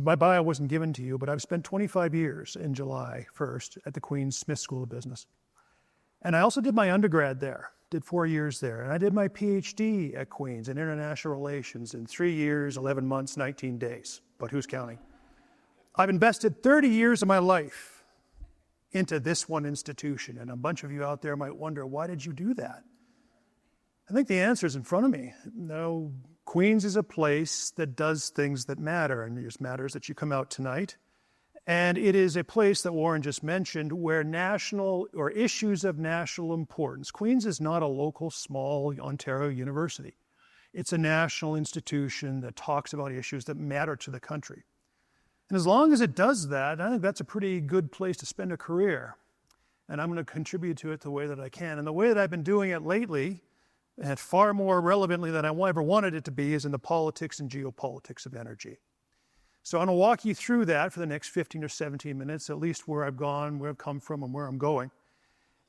my bio wasn't given to you, but I've spent 25 years in July 1st at the Queen's Smith School of Business. And I also did my undergrad there, did 4 years there. And I did my PhD at Queen's in international relations in 3 years, 11 months, 19 days. But who's counting? I've invested 30 years of my life into this one institution. And a bunch of you out there might wonder, why did you do that? I think the answer is in front of me. No, Queen's is a place that does things that matter, and it just matters that you come out tonight. And it is a place that Warren just mentioned where national or issues of national importance. Queen's is not a local, small Ontario university. It's a national institution that talks about issues that matter to the country. And as long as it does that, I think that's a pretty good place to spend a career. And I'm going to contribute to it the way that I can. And the way that I've been doing it lately, and far more relevantly than I ever wanted it to be, is in the politics and geopolitics of energy. So I'm going to walk you through that for the next 15 or 17 minutes, at least where I've gone, where I've come from, and where I'm going.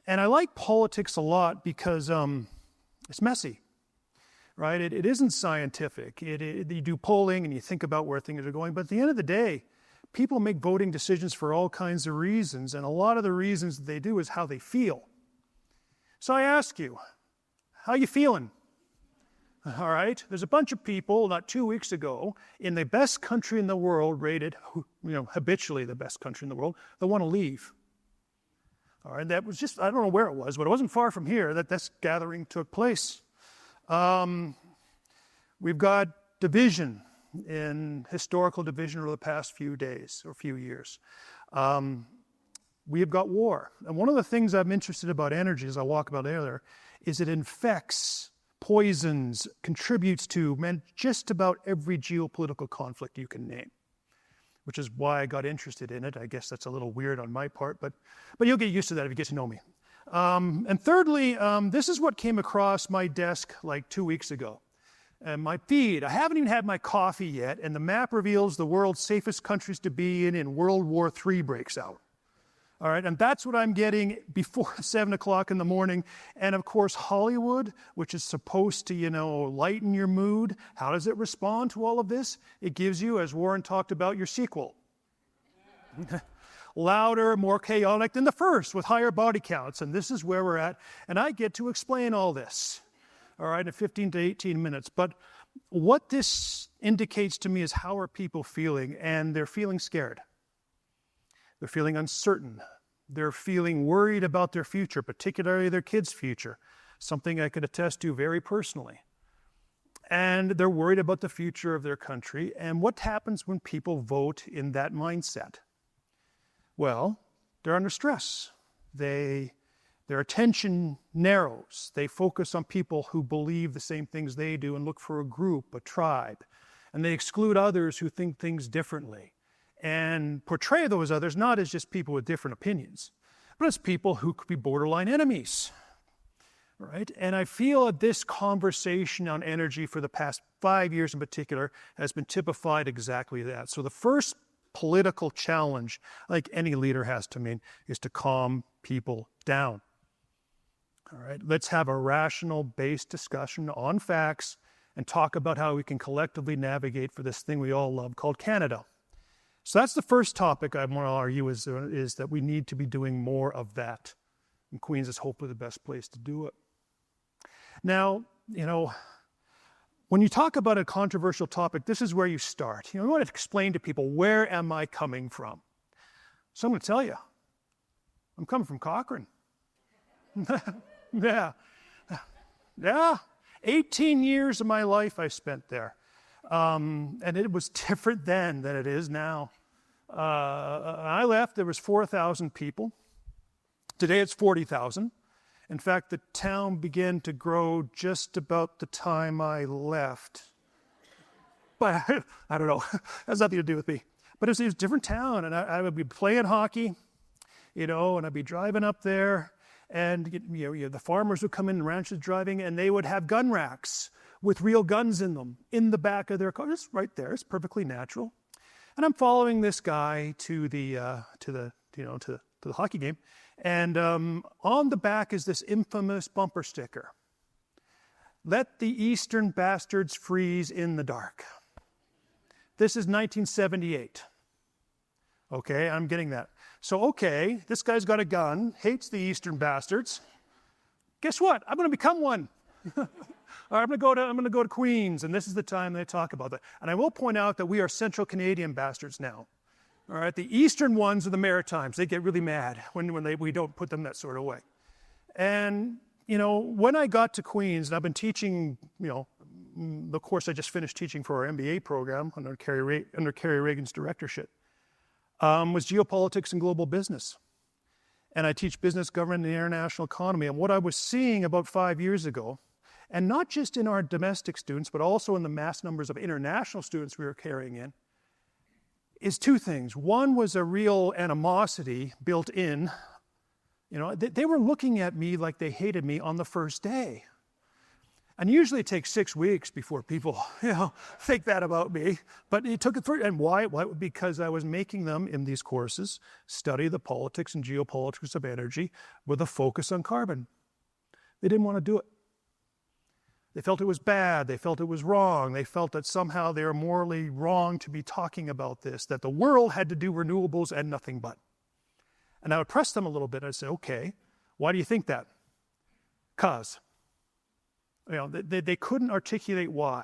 And I like politics a lot because it's messy, right? It isn't scientific. You do polling and you think about where things are going, but at the end of the day, people make voting decisions for all kinds of reasons, and a lot of the reasons that they do is how they feel. So I ask you, how you feeling? All right, there's a bunch of people not 2 weeks ago in the best country in the world, rated, habitually the best country in the world, that want to leave. All right, that was just, I don't know where it was, but it wasn't far from here that this gathering took place. We've got division, historical division over the past few days or few years. We have got war. And one of the things I'm interested about energy, as I walk about earlier, is it infects, poisons, contributes to just about every geopolitical conflict you can name, which is why I got interested in it. I guess that's a little weird on my part, but you'll get used to that if you get to know me. And thirdly, this is what came across my desk like 2 weeks ago. And my feed, I haven't even had my coffee yet, and the map reveals the world's safest countries to be in World War III breaks out. All right, and that's what I'm getting before 7 o'clock in the morning. And of course, Hollywood, which is supposed to, lighten your mood. How does it respond to all of this? It gives you, as Warren talked about, your sequel. Louder, more chaotic than the first, with higher body counts. And this is where we're at. And I get to explain all this, all right, in 15 to 18 minutes. But what this indicates to me is how are people feeling? And they're feeling scared. They're feeling uncertain. They're feeling worried about their future, particularly their kids' future, something I could attest to very personally. And they're worried about the future of their country. And what happens when people vote in that mindset? Well, they're under stress. Their attention narrows. They focus on people who believe the same things they do and look for a group, a tribe. And they exclude others who think things differently, and portray those others not as just people with different opinions, but as people who could be borderline enemies, right? And I feel that this conversation on energy for the past 5 years in particular has been typified exactly that. So the first political challenge, like any leader has to mean, is to calm people down. All right, let's have a rational-based discussion on facts and talk about how we can collectively navigate for this thing we all love called Canada. So that's the first topic I want to argue is that we need to be doing more of that. And Queen's is hopefully the best place to do it. Now, when you talk about a controversial topic, this is where you start. You want to explain to people, where am I coming from? So I'm going to tell you, I'm coming from Cochrane. Yeah. 18 years of my life I spent there. And it was different then than it is now. I left, there was 4,000 people. Today it's 40,000. In fact, the town began to grow just about the time I left. But I don't know, it has nothing to do with me. But it was a different town, and I would be playing hockey, and I'd be driving up there, and the farmers would come in, ranchers driving, and they would have gun racks with real guns in them, in the back of their car, just right there. It's perfectly natural. And I'm following this guy to the hockey game, and on the back is this infamous bumper sticker: "Let the eastern bastards freeze in the dark." This is 1978. Okay, I'm getting that. So, okay, this guy's got a gun, hates the Eastern bastards. Guess what? I'm going to become one. I'm going to go to Queens, and this is the time they talk about that. And I will point out that we are Central Canadian bastards now. All right, the Eastern ones are the Maritimes. They get really mad when we don't put them that sort of way. And when I got to Queens, and I've been teaching, the course I just finished teaching for our MBA program under Kerry Reagan's directorship, was geopolitics and global business. And I teach business, government, and the international economy. And what I was seeing about 5 years ago, and not just in our domestic students, but also in the mass numbers of international students we were carrying in, is two things. One was a real animosity built in. They were looking at me like they hated me on the first day. And usually it takes 6 weeks before people, think that about me. But it took it for, and why? Because I was making them in these courses study the politics and geopolitics of energy with a focus on carbon. They didn't want to do it. They felt it was bad. They felt it was wrong. They felt that somehow they were morally wrong to be talking about this, that the world had to do renewables and nothing but. And I would press them a little bit. I'd say, okay, why do you think that? Because. They couldn't articulate why.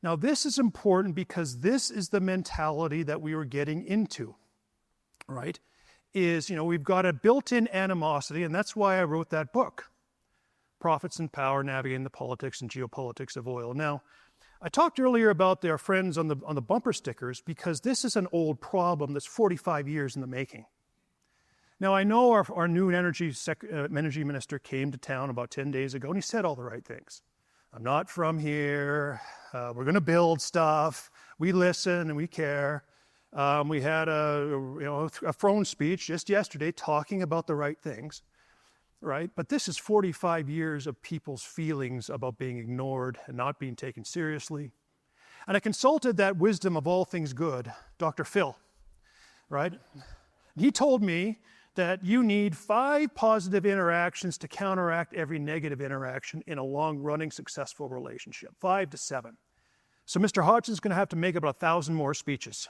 Now, this is important because this is the mentality that we were getting into, right? We've got a built-in animosity, and that's why I wrote that book, Profits and Power, Navigating the Politics and Geopolitics of Oil. Now, I talked earlier about their friends on the bumper stickers because this is an old problem that's 45 years in the making. Now, I know our new energy minister came to town about 10 days ago, and he said all the right things. I'm not from here. We're going to build stuff. We listen and we care. We had a throne speech just yesterday talking about the right things, right? But this is 45 years of people's feelings about being ignored and not being taken seriously. And I consulted that wisdom of all things good, Dr. Phil, right? He told me that you need 5 positive interactions to counteract every negative interaction in a long-running successful relationship, 5 to 7. So Mr. Hodgson's going to have to make about 1,000 more speeches,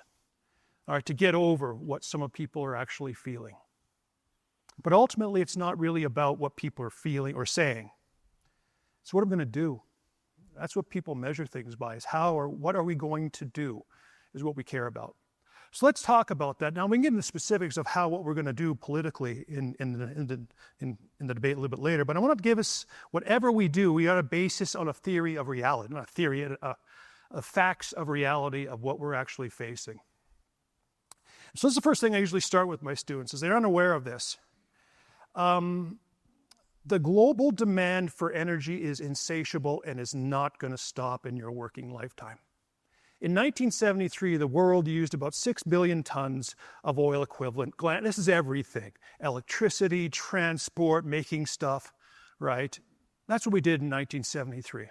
all right, to get over what some of people are actually feeling. But ultimately, it's not really about what people are feeling or saying. It's what I'm going to do. That's what people measure things by, is how or what are we going to do is what we care about. So let's talk about that. Now, we can get into the specifics of what we're going to do politically in the debate a little bit later, but I want to give us, whatever we do, we got a basis on a theory of reality, not a theory, a facts of reality of what we're actually facing. So this is the first thing I usually start with my students, is they're unaware of this. The global demand for energy is insatiable and is not going to stop in your working lifetime. In 1973, the world used about 6 billion tons of oil equivalent. This is everything. Electricity, transport, making stuff, right? That's what we did in 1973.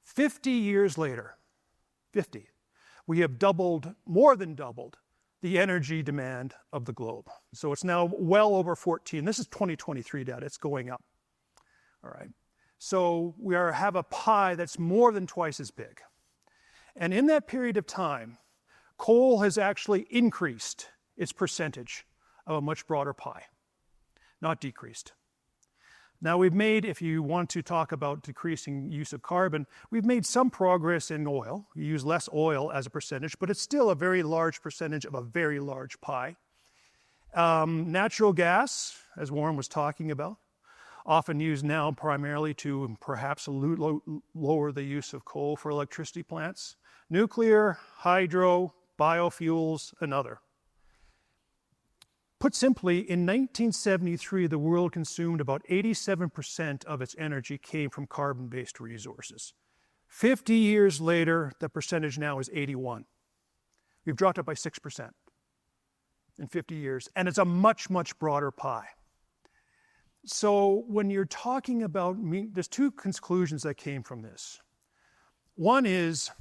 50 years later, we have more than doubled the energy demand of the globe. So it's now well over 14. This is 2023 data. It's going up. All right. So we have a pie that's more than twice as big. And in that period of time, coal has actually increased its percentage of a much broader pie, not decreased. Now we've made, if you want to talk about decreasing use of carbon, we've made some progress in oil. We use less oil as a percentage, but it's still a very large percentage of a very large pie. Natural gas, as Warren was talking about, often used now primarily to perhaps lower the use of coal for electricity plants. Nuclear, hydro, biofuels, another. Put simply, in 1973, the world consumed about 87% of its energy came from carbon-based resources. 50 years later, the percentage now is 81. We've dropped it by 6% in 50 years, and it's a much, much broader pie. So when you're talking about, there's 2 conclusions that came from this. One is,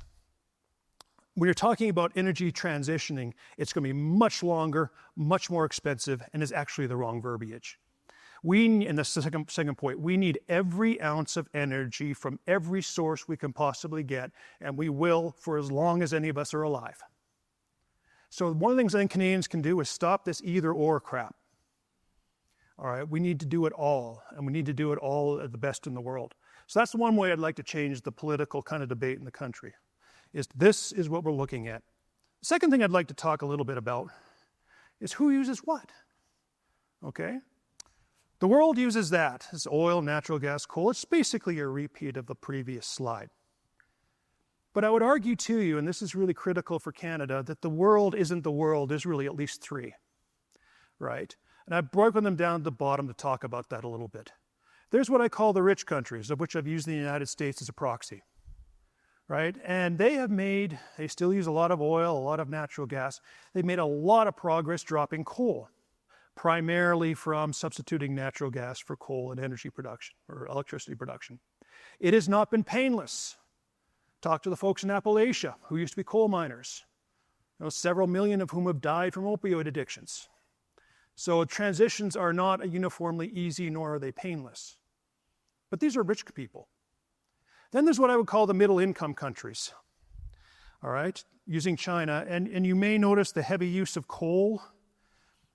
when you're talking about energy transitioning, it's going to be much longer, much more expensive, and is actually the wrong verbiage. And the second point, we need every ounce of energy from every source we can possibly get, and we will for as long as any of us are alive. So one of the things I think Canadians can do is stop this either-or crap. All right, we need to do it all, and we need to do it all at the best in the world. So that's the one way I'd like to change the political kind of debate in the country, is this is what we're looking at. The second thing I'd like to talk a little bit about is who uses what, okay? The world uses that. It's oil, natural gas, coal. It's basically a repeat of the previous slide. But I would argue to you, and this is really critical for Canada, that the world isn't the world. There's really at least three, right? And I've broken them down to the bottom to talk about that a little bit. There's what I call the rich countries, of which I've used the United States as a proxy, right? And they still use a lot of oil, a lot of natural gas. They've made a lot of progress dropping coal, primarily from substituting natural gas for coal in energy production or electricity production. It has not been painless. Talk to the folks in Appalachia who used to be coal miners, several million of whom have died from opioid addictions. So transitions are not uniformly easy, nor are they painless. But these are rich people. Then there's what I would call the middle income countries, all right, using China. And you may notice the heavy use of coal,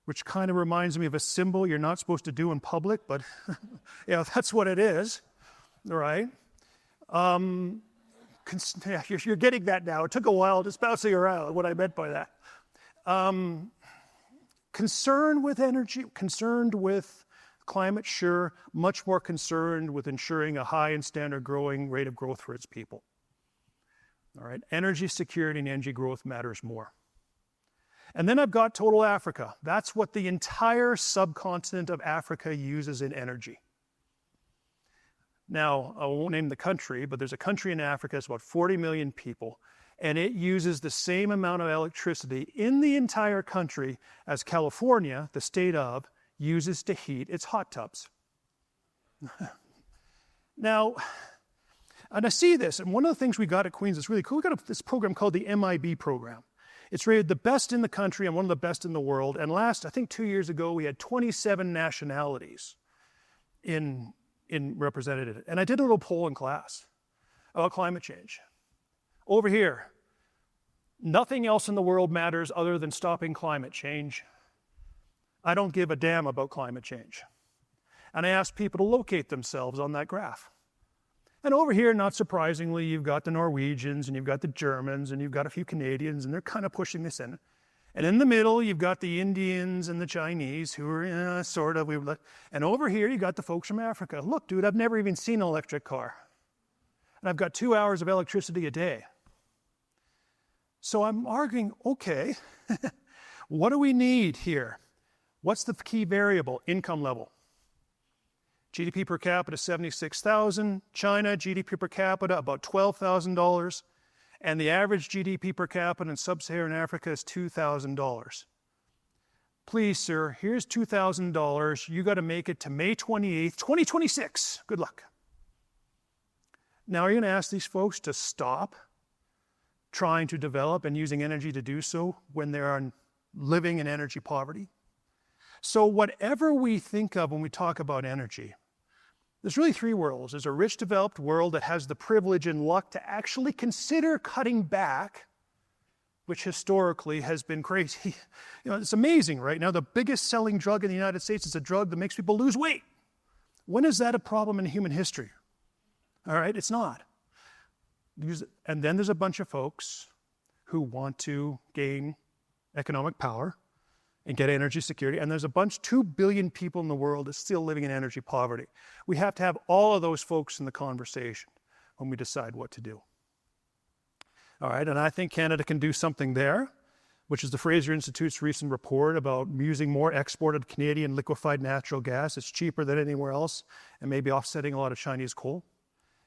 which kind of reminds me of a symbol you're not supposed to do in public, but that's what it is, all right? You're getting that now. It took a while just bouncing around what I meant by that. Concerned with energy, concerned with climate, sure, much more concerned with ensuring a high and standard growing rate of growth for its people. All right, energy security and energy growth matters more. And then I've got total Africa. That's what the entire subcontinent of Africa uses in energy. Now, I won't name the country, but there's a country in Africa, it's about 40 million people, and it uses the same amount of electricity in the entire country as California, the state of, uses to heat its hot tubs. Now, and I see this, and one of the things we got at Queen's that's really cool, we got this program called the MIB program. It's rated the best in the country and one of the best in the world, and I think 2 years ago, we had 27 nationalities in represented. And I did a little poll in class about climate change. Over here, nothing else in the world matters other than stopping climate change. I don't give a damn about climate change. And I asked people to locate themselves on that graph. And over here, not surprisingly, you've got the Norwegians and you've got the Germans and you've got a few Canadians, and they're kind of pushing this in. And in the middle, you've got the Indians and the Chinese who are sort of, and over here, you got the folks from Africa. Look, dude, I've never even seen an electric car. And I've got 2 hours of electricity a day. So I'm arguing, okay, what do we need here? What's the key variable? Income level. GDP per capita, 76,000. China, GDP per capita, about $12,000. And the average GDP per capita in sub-Saharan Africa is $2,000. Please, sir, here's $2,000. You got to make it to May 28th, 2026. Good luck. Now, are you going to ask these folks to stop trying to develop and using energy to do so when they are living in energy poverty? So whatever we think of when we talk about energy, there's really three worlds. There's a rich, developed world that has the privilege and luck to actually consider cutting back, which historically has been crazy. It's amazing, right? Now, the biggest selling drug in the United States is a drug that makes people lose weight. When is that a problem in human history? All right, it's not. And then there's a bunch of folks who want to gain economic power and get energy security. And there's 2 billion people in the world that's still living in energy poverty. We have to have all of those folks in the conversation when we decide what to do. All right, and I think Canada can do something there, which is the Fraser Institute's recent report about using more exported Canadian liquefied natural gas. It's cheaper than anywhere else and maybe offsetting a lot of Chinese coal.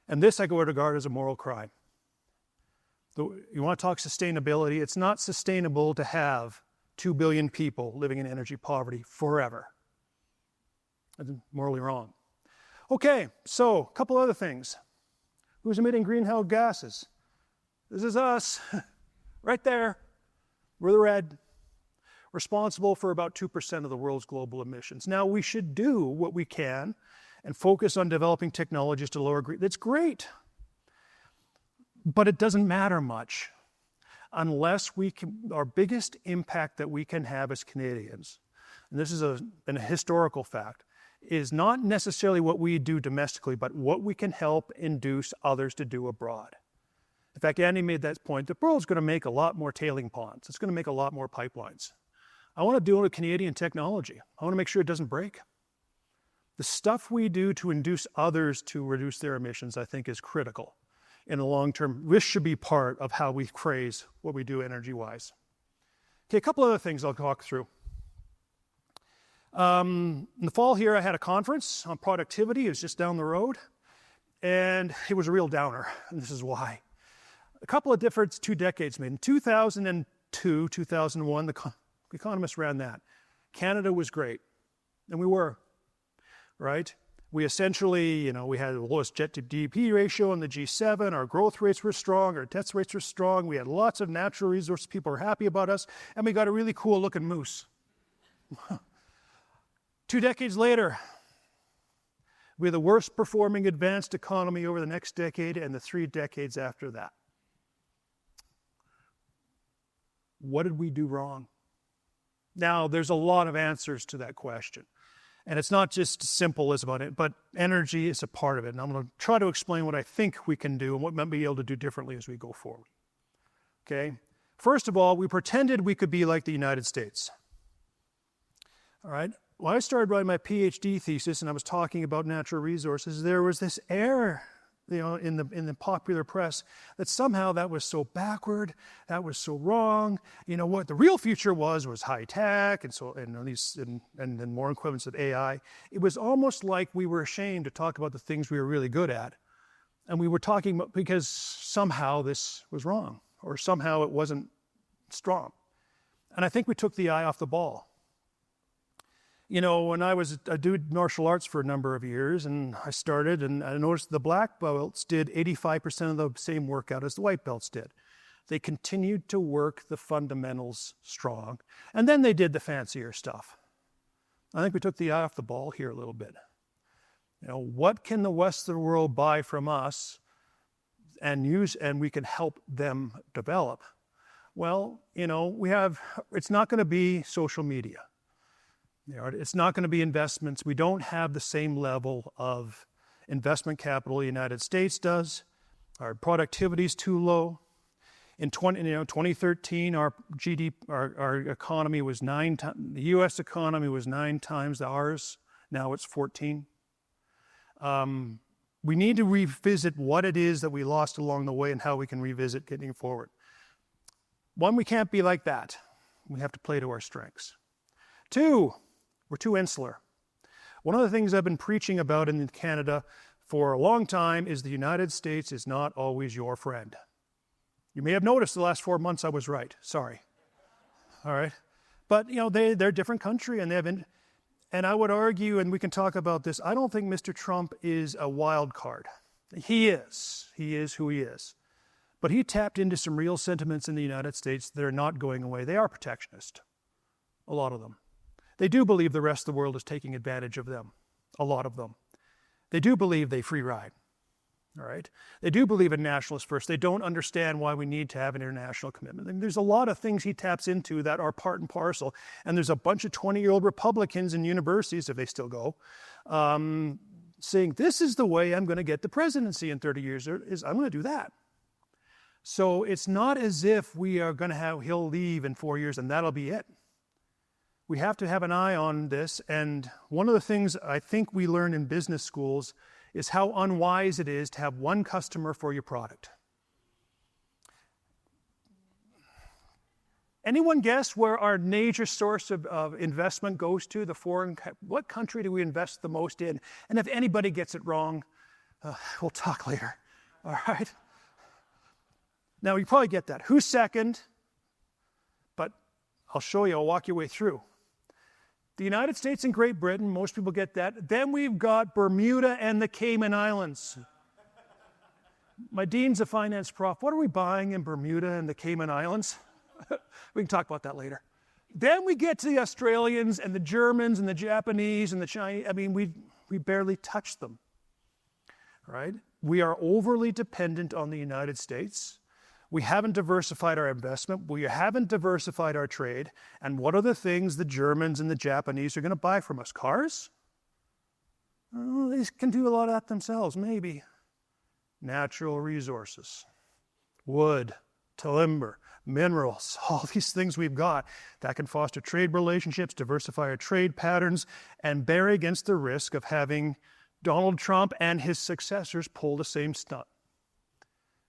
And this I go to regard as a moral crime. You want to talk sustainability? It's not sustainable to have 2 billion people living in energy poverty forever. That's morally wrong. Okay, so a couple other things. Who's emitting greenhouse gases? This is us, right there. We're the red. responsible for about 2% of the world's global emissions. Now, we should do what we can and focus on developing technologies to lower greenhouse. That's great. But it doesn't matter much unless our biggest impact that we can have as Canadians, and this is a historical fact, is not necessarily what we do domestically, but what we can help induce others to do abroad. In fact, Andy made that point. The world's going to make a lot more tailing ponds. It's going to make a lot more pipelines. I want to do it with Canadian technology. I want to make sure it doesn't break. The stuff we do to induce others to reduce their emissions, I think, is critical in the long term. This should be part of how we phrase what we do energy-wise. Okay, a couple other things I'll talk through. In the fall here, I had a conference on productivity. It was just down the road, and it was a real downer, and this is why. A couple of different 2 decades made. In 2002, 2001, the economists ran that. Canada was great, and we were, right? We essentially, we had the lowest jet to GDP ratio in the G7. Our growth rates were strong. Our death rates were strong. We had lots of natural resources. People were happy about us, and we got a really cool looking moose. 2 decades later, we had the worst performing advanced economy over the next decade and the 3 decades after that. What did we do wrong? Now, there's a lot of answers to that question. And it's not just simple as about it, but energy is a part of it. And I'm going to try to explain what I think we can do and what we might be able to do differently as we go forward. Okay? First of all, we pretended we could be like the United States. All right? When I started writing my PhD thesis and I was talking about natural resources, there was this air, in the popular press that somehow that was so backward, that was so wrong. What the real future was high tech and more equivalents of AI. It was almost like we were ashamed to talk about the things we were really good at, and we were talking about because somehow this was wrong or somehow it wasn't strong. And I think we took the eye off the ball. When I did martial arts for a number of years, and I started, and I noticed the black belts did 85% of the same workout as the white belts did. They continued to work the fundamentals strong, and then they did the fancier stuff. I think we took the eye off the ball here a little bit. What can the rest of the world buy from us and use, and we can help them develop? Well, it's not going to be social media. It's not going to be investments. We don't have the same level of investment capital the United States does. Our productivity is too low. In 2013, our GDP, our economy was the U.S. economy was 9 times ours. Now it's 14. We need to revisit what it is that we lost along the way and how we can revisit getting forward. One, we can't be like that. We have to play to our strengths. 2, we're too insular. One of the things I've been preaching about in Canada for a long time is the United States is not always your friend. You may have noticed the last 4 months I was right. Sorry. All right. But, they're a different country, and and I would argue, and we can talk about this, I don't think Mr. Trump is a wild card. He is. He is who he is. But he tapped into some real sentiments in the United States that are not going away. They are protectionist, a lot of them. They do believe the rest of the world is taking advantage of them, a lot of them. They do believe they free ride, all right? They do believe in nationalists first. They don't understand why we need to have an international commitment. And there's a lot of things he taps into that are part and parcel. And there's a bunch of 20-year-old Republicans in universities, if they still go, saying, this is the way I'm going to get the presidency in 30 years, I'm going to do that. So it's not as if we are going to he'll leave in 4 years and that'll be it. We have to have an eye on this, and one of the things I think we learn in business schools is how unwise it is to have one customer for your product. Anyone guess where our major source of investment goes to? What country do we invest the most in? And if anybody gets it wrong, we'll talk later. All right? Now, you probably get that. Who's second? But I'll show you. I'll walk your way through. The United States and Great Britain, most people get that. Then we've got Bermuda and the Cayman Islands. My dean's a finance prof. What are we buying in Bermuda and the Cayman Islands? We can talk about that later. Then we get to the Australians and the Germans and the Japanese and the Chinese. I mean, we barely touch them, right? We are overly dependent on the United States. We haven't diversified our investment. We haven't diversified our trade. And what are the things the Germans and the Japanese are going to buy from us? Cars? Oh, they can do a lot of that themselves, maybe. Natural resources, wood, timber, minerals, all these things we've got that can foster trade relationships, diversify our trade patterns, and bear against the risk of having Donald Trump and his successors pull the same stunt.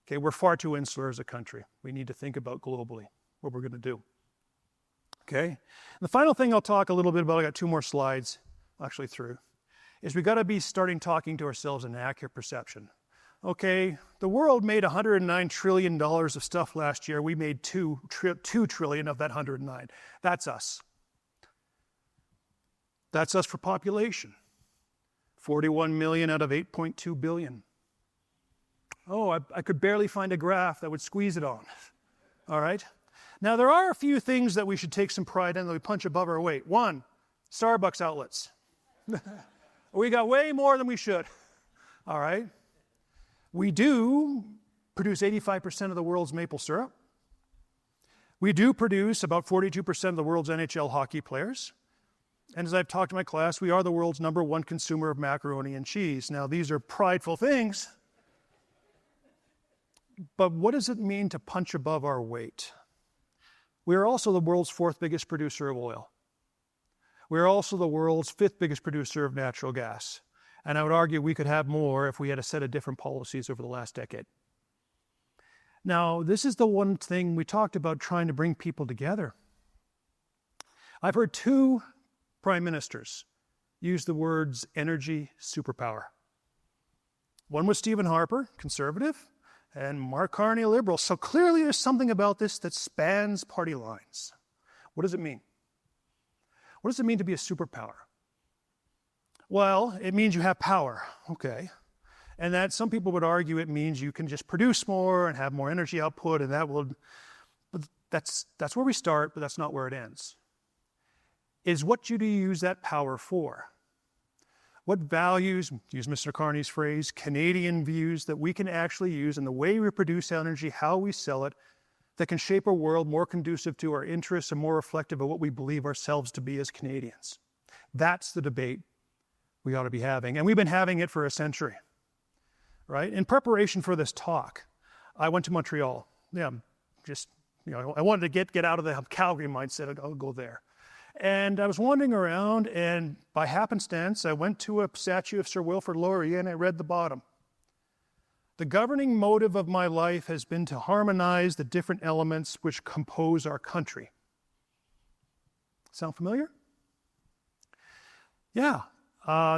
Okay, we're far too insular as a country. We need to think about globally what we're going to do. Okay, and the final thing I'll talk a little bit about, I got 2 more slides actually through, is we got to be starting talking to ourselves in an accurate perception. Okay, the world made $109 trillion of stuff last year. We made $2 trillion of that 109. That's us. That's us for population. 41 million out of 8.2 billion. Oh, I could barely find a graph that would squeeze it on. All right? Now, there are a few things that we should take some pride in that we punch above our weight. 1, Starbucks outlets. We got way more than we should. All right? We do produce 85% of the world's maple syrup. We do produce about 42% of the world's NHL hockey players. And as I've talked to my class, we are the world's #1 consumer of macaroni and cheese. Now, these are prideful things. But what does it mean to punch above our weight? We are also the world's 4th biggest producer of oil. We are also the world's 5th biggest producer of natural gas. And I would argue we could have more if we had a set of different policies over the last decade. Now, this is the one thing we talked about, trying to bring people together. I've heard 2 prime ministers use the words energy superpower. One was Stephen Harper, conservative, and Mark Carney, liberal. So clearly there's something about this that spans party lines. What does it mean? What does it mean to be a superpower? Well, it means you have power, okay. And that some people would argue it means you can just produce more and have more energy output, and that will, but that's where we start, but that's not where it ends. Is what do you use that power for? What values, to use Mr. Carney's phrase, Canadian views that we can actually use in the way we produce energy, how we sell it, that can shape a world more conducive to our interests and more reflective of what we believe ourselves to be as Canadians. That's the debate we ought to be having. And we've been having it for a century, right? In preparation for this talk, I went to Montreal. Yeah, just, I wanted to get out of the Calgary mindset. I'll go there. And I was wandering around, and by happenstance, I went to a statue of Sir Wilfrid Laurier, and I read the bottom. The governing motive of my life has been to harmonize the different elements which compose our country. Sound familiar? Yeah.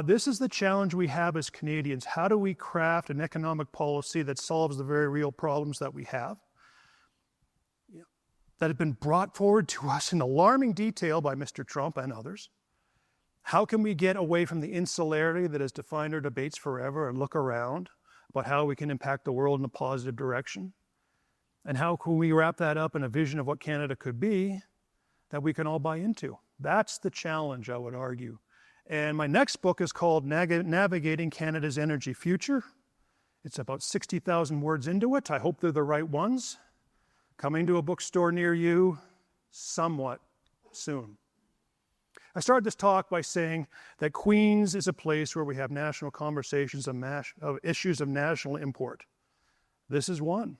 This is the challenge we have as Canadians. How do we craft an economic policy that solves the very real problems that we have, that have been brought forward to us in alarming detail by Mr. Trump and others? How can we get away from the insularity that has defined our debates forever and look around about how we can impact the world in a positive direction? And how can we wrap that up in a vision of what Canada could be that we can all buy into? That's the challenge, I would argue. And my next book is called Navigating Canada's Energy Future. It's about 60,000 words into it. I hope they're the right ones. Coming to a bookstore near you somewhat soon. I started this talk by saying that Queens is a place where we have national conversations of issues of national import. This is one.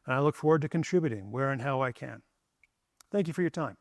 And I look forward to contributing where and how I can. Thank you for your time.